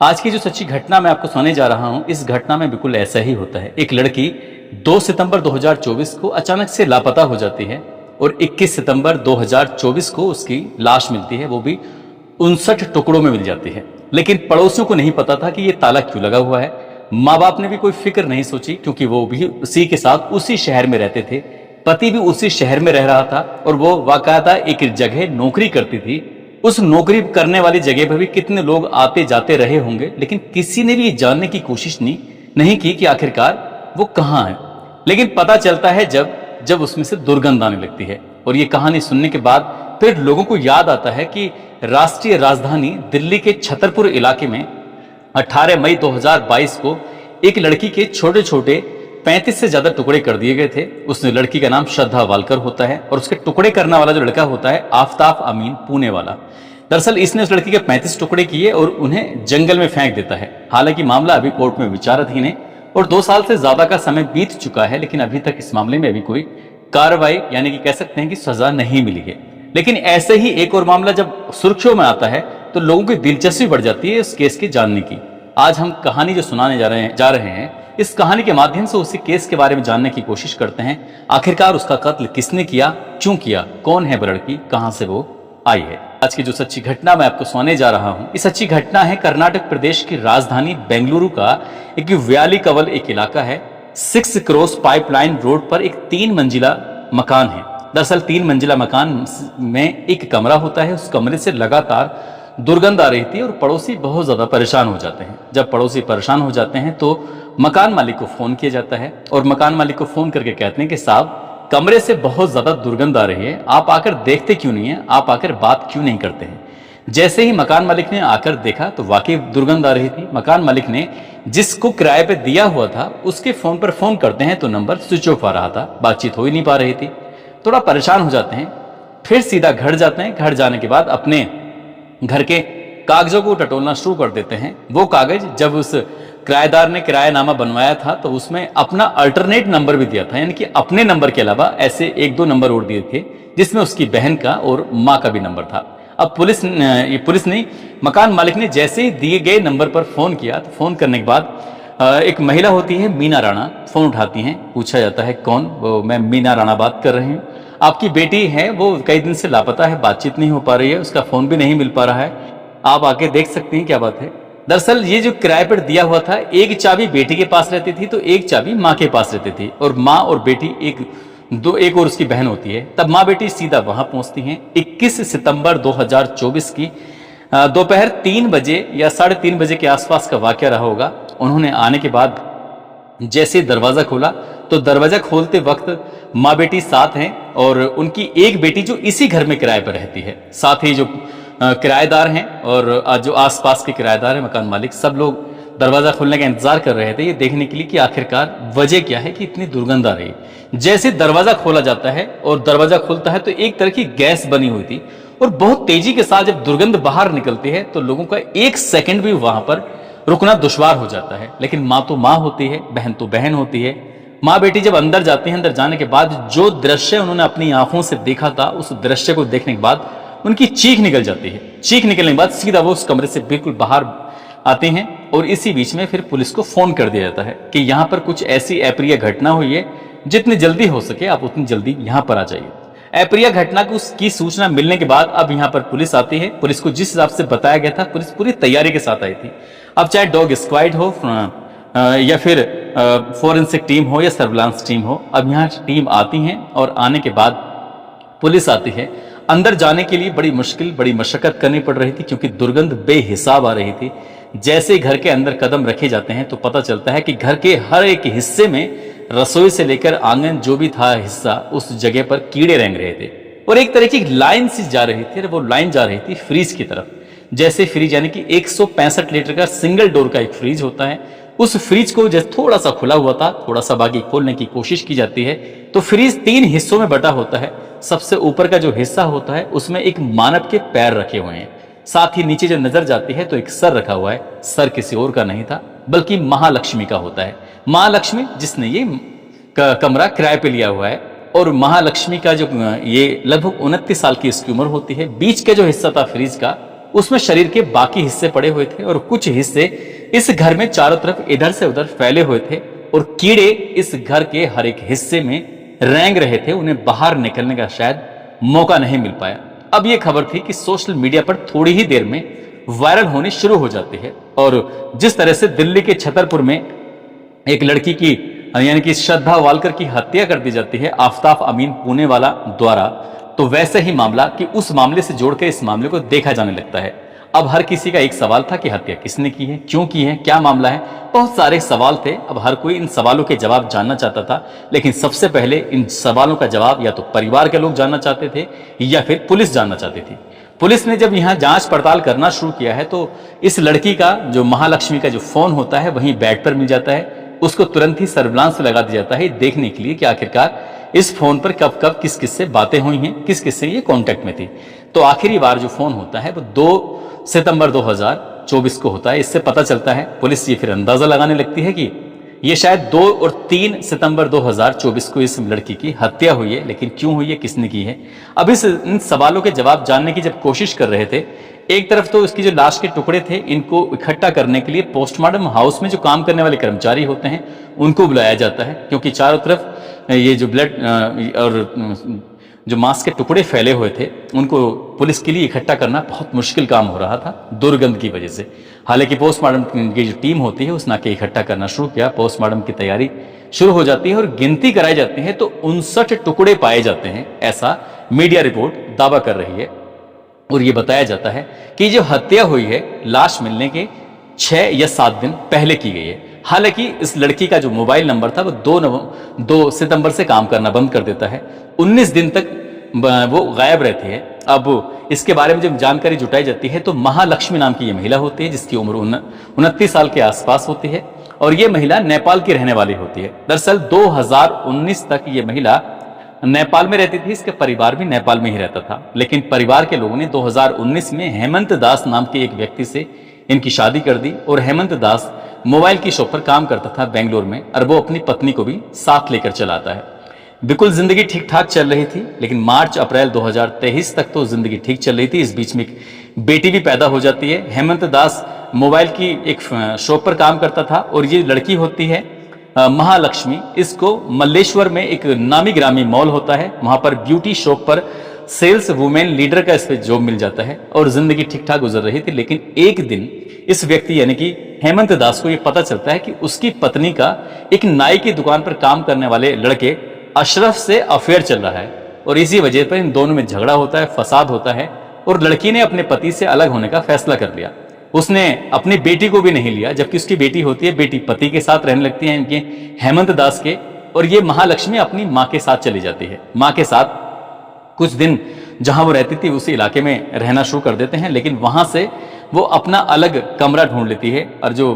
आज की जो सच्ची घटना मैं आपको सुनाने जा रहा हूं, इस घटना में बिल्कुल ऐसा ही होता है। एक लड़की 2 सितंबर 2024 को अचानक से लापता हो जाती है और 21 सितंबर 2024 को उसकी लाश मिलती है, वो भी 59 टुकड़ों में मिल जाती है। लेकिन पड़ोसियों को नहीं पता था कि ये ताला क्यों लगा हुआ है। माँ बाप ने भी कोई फिक्र नहीं सोची, क्योंकि वो भी उसी के साथ उसी शहर में रहते थे। पति भी उसी शहर में रह रहा था और वो वाकायदा एक जगह नौकरी करती थी। उस नौकरी करने वाली जगह पर भी कितने लोग आते जाते रहे होंगे, लेकिन किसी ने भी जानने की कोशिश नहीं की कि आखिरकार वो कहाँ है। लेकिन पता चलता है जब जब उसमें से दुर्गंध आने लगती है। और ये कहानी सुनने के बाद फिर लोगों को याद आता है कि राष्ट्रीय राजधानी दिल्ली के छतरपुर इलाके में 18 मई 2022 को एक लड़की के छोटे छोटे 35 से ज्यादा टुकड़े कर दिए गए थे। उस लड़की का नाम श्रद्धा वालकर होता है और उसके टुकड़े करने वाला जो लड़का होता है आफ्ताब अमीन पुणे वाला। दरअसल इसने उस लड़की के 35 टुकड़े किए और उन्हें जंगल में फेंक देता है। हालांकि मामला अभी कोर्ट में विचाराधीन है और 2 साल से ज्यादा का समय बीत चुका है, लेकिन अभी तक इस मामले में अभी कोई कार्रवाई यानी कि कह सकते हैं कि सजा नहीं मिली है। लेकिन ऐसे ही एक और मामला जब सुर्खियों में आता है तो लोगों की दिलचस्पी बढ़ जाती है इस केस के जानने की। आज हम कहानी जो सुनाने जा रहे हैं, इस कहानी के माध्यम से उसी केस के बारे में जानने की कोशिश करते हैं। आखिरकार उसका कत्ल किसने किया, क्यों किया, कौन है वो लड़की, कहां से वो आई है। आज की जो सच्ची घटना मैं आपको सुनाने जा रहा हूं, ये सच्ची घटना है कर्नाटक प्रदेश की राजधानी बेंगलुरु का एक व्याली कवल एक इलाका है। 6 क्रॉस पाइपलाइन रोड पर एक 3 मंजिला मकान है। दरअसल 3 मंजिला मकान में एक कमरा होता है। उस कमरे से लगातार दुर्गंध आ रही थी और पड़ोसी बहुत ज्यादा परेशान हो जाते हैं। जब पड़ोसी परेशान हो जाते हैं तो मकान मालिक को फोन किया जाता है और मकान मालिक को फोन करके कहते हैं कि साहब, कमरे से बहुत ज्यादा दुर्गंध आ रही है, आप आकर देखते क्यों नहीं है, आप आकर बात क्यों नहीं करते हैं। जैसे ही मकान मालिक ने आकर देखा तो वाकई दुर्गंध आ रही थी। मकान मालिक ने जिसको किराए पे दिया हुआ था उसके फोन पर फोन करते हैं तो नंबर स्विच ऑफ आ रहा था, बातचीत हो ही नहीं पा रही थी। थोड़ा परेशान हो जाते हैं, फिर सीधा घर जाते हैं। घर जाने के बाद अपने घर के कागजों को टटोलना शुरू कर देते हैं। वो कागज जब उस किराएदार ने किरायानामा बनवाया था तो उसमें अपना अल्टरनेट नंबर भी दिया था, यानी कि अपने नंबर के अलावा ऐसे 1-2 नंबर और दिए थे, जिसमें उसकी बहन का और माँ का भी नंबर था। अब पुलिस ने मकान मालिक ने जैसे ही दिए गए नंबर पर फोन किया तो फोन करने के बाद एक महिला होती है मीना राणा, फोन उठाती हैं। पूछा जाता है कौन, वो मैं मीना राणा बात कर रही हूँ, आपकी बेटी है, वो कई दिन से लापता है, बातचीत नहीं हो पा रही है, उसका फोन भी नहीं मिल पा रहा है, आप आके देख सकती हैं क्या बात है। दरअसल ये जो किराए पर दिया हुआ था, एक चाबी बेटी के पास रहती थी तो एक चाबी माँ के पास रहती थी और माँ और बेटी एक और उसकी बहन होती है। तब माँ बेटी सीधा वहां पहुंचती हैं। 21 सितंबर 2024 की दोपहर 3 बजे या 3:30 बजे के आसपास का वाकया रहा होगा। उन्होंने आने के बाद जैसे दरवाजा खोला तो दरवाजा खोलते वक्त माँ बेटी साथ हैं और उनकी एक बेटी जो इसी घर में किराए पर रहती है। साथ ही जो किराएदार हैं और जो आसपास के किराएदार हैं, मकान मालिक, सब लोग दरवाजा खोलने का इंतजार कर रहे थे ये देखने के लिए कि आखिरकार वजह क्या है कि इतनी दुर्गंध आ रही है। जैसे दरवाजा खोला जाता है और दरवाजा खुलता है तो एक तरह की गैस बनी हुई थी और बहुत तेजी के साथ जब दुर्गंध बाहर निकलती है तो लोगों का 1 सेकंड भी वहां पर रुकना दुश्वार हो जाता है। लेकिन माँ तो माँ होती है, बहन तो बहन होती है। माँ बेटी जब अंदर जाती हैं, अंदर जाने के बाद जो दृश्य उन्होंने अपनी आंखों से देखा था, उस दृश्य को देखने के बाद उनकी चीख निकल जाती है। चीख निकलने के बाद सीधा वो उस कमरे से बिल्कुल बाहर आते हैं और इसी बीच में फिर पुलिस को फोन कर दिया जाता है कि यहाँ पर कुछ ऐसी अप्रिय घटना हुई है, जितनी जल्दी हो सके आप उतनी जल्दी यहाँ पर आ जाइए। अप्रिय घटना की सूचना मिलने के बाद अब यहाँ पर पुलिस आती है। पुलिस को जिस हिसाब से बताया गया था, पुलिस पूरी तैयारी के साथ आई थी। अब चाहे डॉग स्क्वाड हो या फिर फोरेंसिक टीम हो या सर्विलांस टीम हो, अब यहाँ टीम आती है और आने के बाद पुलिस आती है। अंदर जाने के लिए बड़ी मुश्किल, बड़ी मशक्कत करनी पड़ रही थी क्योंकि दुर्गंध बेहिसाब आ रही थी। जैसे घर के अंदर कदम रखे जाते हैं तो पता चलता है कि घर के हर एक हिस्से में, रसोई से लेकर आंगन जो भी था हिस्सा, उस जगह पर कीड़े रेंग रहे थे और एक तरह की लाइन सी जा रही थी। वो लाइन जा रही थी फ्रीज की तरफ। जैसे फ्रीज यानी कि 165 लीटर का सिंगल डोर का एक फ्रीज होता है, उस फ्रीज को जैसे थोड़ा सा खुला हुआ था, थोड़ा सा बाकी खोलने की कोशिश की जाती है तो फ्रीज 3 हिस्सों में बटा होता है। सबसे ऊपर का जो हिस्सा होता है उसमें एक मानव के पैर रखे हुए हैं। साथ ही नीचे जो नजर जाती है तो एक सर रखा हुआ है। सर किसी और का नहीं था बल्कि महालक्ष्मी का होता है। महालक्ष्मी जिसने ये कमरा किराए पे लिया हुआ है और महालक्ष्मी का जो ये लगभग 29 साल की इसकी उम्र होती है। बीच का जो हिस्सा था फ्रीज का उसमें शरीर के बाकी हिस्से पड़े हुए थे और कुछ हिस्से इस घर में चारों तरफ इधर से उधर फैले हुए थे और कीड़े इस घर के हर एक हिस्से में रेंग रहे थे। उन्हें बाहर निकलने का शायद मौका नहीं मिल पाया। अब यह खबर थी कि सोशल मीडिया पर थोड़ी ही देर में वायरल होनी शुरू हो जाती है और जिस तरह से दिल्ली के छतरपुर में एक लड़की की यानी कि श्रद्धा वालकर की हत्या कर दी जाती है आफताब अमीन पुणे वाला द्वारा, तो वैसे ही मामला कि उस मामले से जोड़कर इस मामले को देखा जाने लगता है। अब हर किसी का एक सवाल था कि हत्या किसने की है, क्यों की है, क्या मामला है। बहुत सारे सवाल थे। अब हर कोई इन सवालों के जवाब जानना चाहता था, लेकिन सबसे पहले इन सवालों का जवाब या तो परिवार के लोग जानना चाहते थे या फिर पुलिस जानना चाहती थी। पुलिस ने जब यहाँ जांच पड़ताल करना शुरू किया है तो इस लड़की का जो महालक्ष्मी का जो फोन होता है वहीं बेड पर मिल जाता है। उसको तुरंत ही सर्विलांस लगा दिया जाता है देखने के लिए कि आखिरकार इस फोन पर कब कब किस किस से बातें हुई हैं, किस किस से ये कांटेक्ट में थी। तो आखिरी बार जो फोन होता है वो 2 सितंबर 2024 को होता है। इससे पता चलता है, पुलिस ये फिर अंदाजा लगाने लगती है कि ये शायद 2 और 3 सितंबर 2024 को इस लड़की की हत्या हुई है, लेकिन क्यों हुई है, किसने की है। अब इन सवालों के जवाब जानने की जब कोशिश कर रहे थे, एक तरफ तो इसकी जो लाश के टुकड़े थे इनको इकट्ठा करने के लिए पोस्टमार्टम हाउस में जो काम करने वाले कर्मचारी होते हैं उनको बुलाया जाता है, क्योंकि चारों तरफ ये जो ब्लड और जो मांस के टुकड़े फैले हुए थे उनको पुलिस के लिए इकट्ठा करना बहुत मुश्किल काम हो रहा था दुर्गंध की वजह से। हालांकि पोस्टमार्टम की जो टीम होती है उसने आके इकट्ठा करना शुरू किया। पोस्टमार्टम की तैयारी शुरू हो जाती है और गिनती कराई जाती है तो 59 टुकड़े पाए जाते हैं, ऐसा मीडिया रिपोर्ट दावा कर रही है। और ये बताया जाता है कि जो हत्या हुई है लाश मिलने के 6 या 7 दिन पहले की गई है। हालांकि इस लड़की का जो मोबाइल नंबर था वो 2 सितंबर से काम करना बंद कर देता है। 19 दिन तक वो गायब रहती है। अब इसके बारे में जब जानकारी जुटाई जाती है तो महालक्ष्मी नाम की ये महिला होती है जिसकी उम्र 29 साल के आसपास होती है और ये महिला नेपाल की रहने वाली होती है। दरअसल 2019 तक ये महिला नेपाल में रहती थी, इसका परिवार भी नेपाल में ही रहता था। लेकिन परिवार के लोगों ने 2019 में हेमंत दास नाम के एक व्यक्ति से इनकी शादी कर दी और हेमंत दास मोबाइल की शॉप पर काम करता था बेंगलोर में और वो अपनी पत्नी को भी साथ लेकर चलाता है। बिल्कुल जिंदगी ठीक ठाक चल रही थी, लेकिन मार्च अप्रैल 2023 तक तो जिंदगी ठीक चल रही थी। इस बीच में एक बेटी भी पैदा हो जाती है। हेमंत दास मोबाइल की एक शॉप पर काम करता था और ये लड़की होती है महालक्ष्मी। इसको मल्लेश्वर में एक नामी ग्रामी मॉल होता है, वहां पर ब्यूटी शॉप पर सेल्स वुमेन लीडर का इस पे जॉब मिल जाता है और जिंदगी ठीक ठाक गुजर रही थी। लेकिन एक दिन इस व्यक्ति यानी कि हेमंत दास को यह पता चलता है कि उसकी पत्नी का एक नाई की दुकान पर काम करने वाले लड़के अशरफ से अफेयर चल रहा है और इसी वजह पर इन दोनों में झगड़ा होता है, फसाद होता है और लड़की ने अपने पति से अलग होने का फैसला कर लिया। उसने अपनी बेटी को भी नहीं लिया, जबकि उसकी बेटी होती है, बेटी पति के साथ रहने लगती है इनके हेमंत दास के, और ये महालक्ष्मी अपनी माँ के साथ चली जाती है। माँ के साथ कुछ दिन जहां वो रहती थी उसी इलाके में रहना शुरू कर देते हैं, लेकिन वहां से वो अपना अलग कमरा ढूंढ लेती है और जो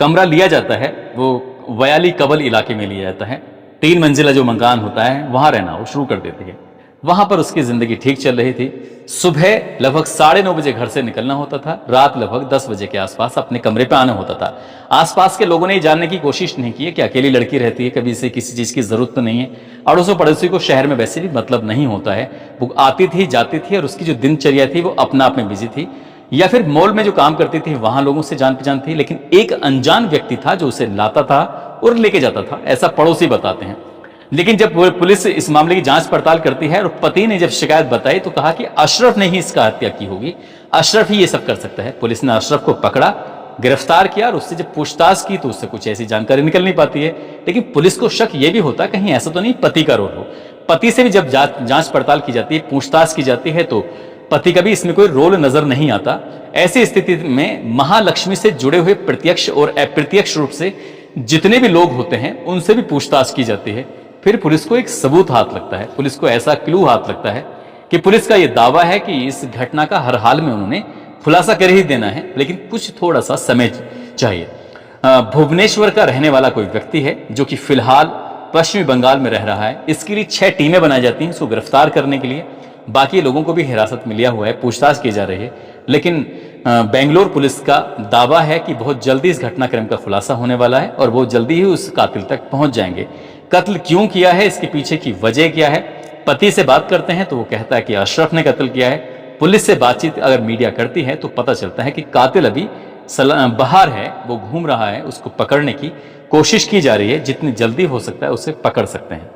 कमरा लिया जाता है वो वयाली कबल इलाके में लिया जाता है। 3 मंजिला जो मकान होता है वहां रहना वो शुरू कर देती है। वहां पर उसकी जिंदगी ठीक चल रही थी। सुबह लगभग 9:30 बजे घर से निकलना होता था, रात लगभग 10 बजे के आसपास अपने कमरे पे आना होता था। आसपास के लोगों ने जानने की कोशिश नहीं की है कि अकेली लड़की रहती है, कभी इसे किसी चीज की जरूरत तो नहीं है। अड़ोसों पड़ोसी को शहर में वैसे भी मतलब नहीं होता है। वो आती थी जाती थी और उसकी जो दिनचर्या थी वो अपना आप में बिजी थी, या फिर मॉल में जो काम करती थी वहां लोगों से जान पहचान थी। लेकिन एक अनजान व्यक्ति था जो उसे लाता था और लेके जाता था, ऐसा पड़ोसी बताते हैं। लेकिन जब पुलिस इस मामले की जांच पड़ताल करती है और पति ने जब शिकायत बताई तो कहा कि अशरफ ने ही इसका हत्या की होगी, अशरफ ही ये सब कर सकता है। पुलिस ने अशरफ को पकड़ा, गिरफ्तार किया और उससे जब पूछताछ की तो उससे कुछ ऐसी जानकारी निकल नहीं पाती है। लेकिन पुलिस को शक ये भी होता कहीं ऐसा तो नहीं पति का रोल हो। पति से भी जब जांच पड़ताल की जाती है, पूछताछ की जाती है, तो पति का भी इसमें कोई रोल नजर नहीं आता। ऐसी स्थिति में महालक्ष्मी से जुड़े हुए प्रत्यक्ष और अप्रत्यक्ष रूप से जितने भी लोग होते हैं उनसे भी पूछताछ की जाती है। फिर पुलिस को एक सबूत हाथ लगता है, पुलिस को ऐसा क्लू हाथ लगता है कि पुलिस का यह दावा है कि इस घटना का हर हाल में उन्होंने खुलासा कर ही देना है, लेकिन कुछ थोड़ा सा समय चाहिए। भुवनेश्वर का रहने वाला कोई व्यक्ति है जो कि फिलहाल पश्चिमी बंगाल में रह रहा है। इसके लिए 6 टीमें बनाई जाती हैं इसको गिरफ्तार करने के लिए। बाकी लोगों को भी हिरासत में लिया हुआ है, पूछताछ की जा रही है। लेकिन बेंगलोर पुलिस का दावा है कि बहुत जल्दी इस घटनाक्रम का खुलासा होने वाला है और वो जल्दी ही उस कातिल तक पहुंच जाएंगे। कत्ल क्यों किया है, इसके पीछे की वजह क्या है, पति से बात करते हैं तो वो कहता है कि अशरफ ने कत्ल किया है। पुलिस से बातचीत अगर मीडिया करती है तो पता चलता है कि कातिल अभी बाहर है, वो घूम रहा है, उसको पकड़ने की कोशिश की जा रही है, जितनी जल्दी हो सकता है उसे पकड़ सकते हैं।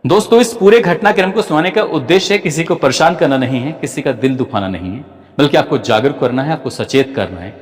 दोस्तों, इस पूरे घटनाक्रम को सुनाने का उद्देश्य किसी को परेशान करना नहीं है, किसी का दिल दुखाना नहीं है, बल्कि आपको जागरूक करना है, आपको सचेत करना है।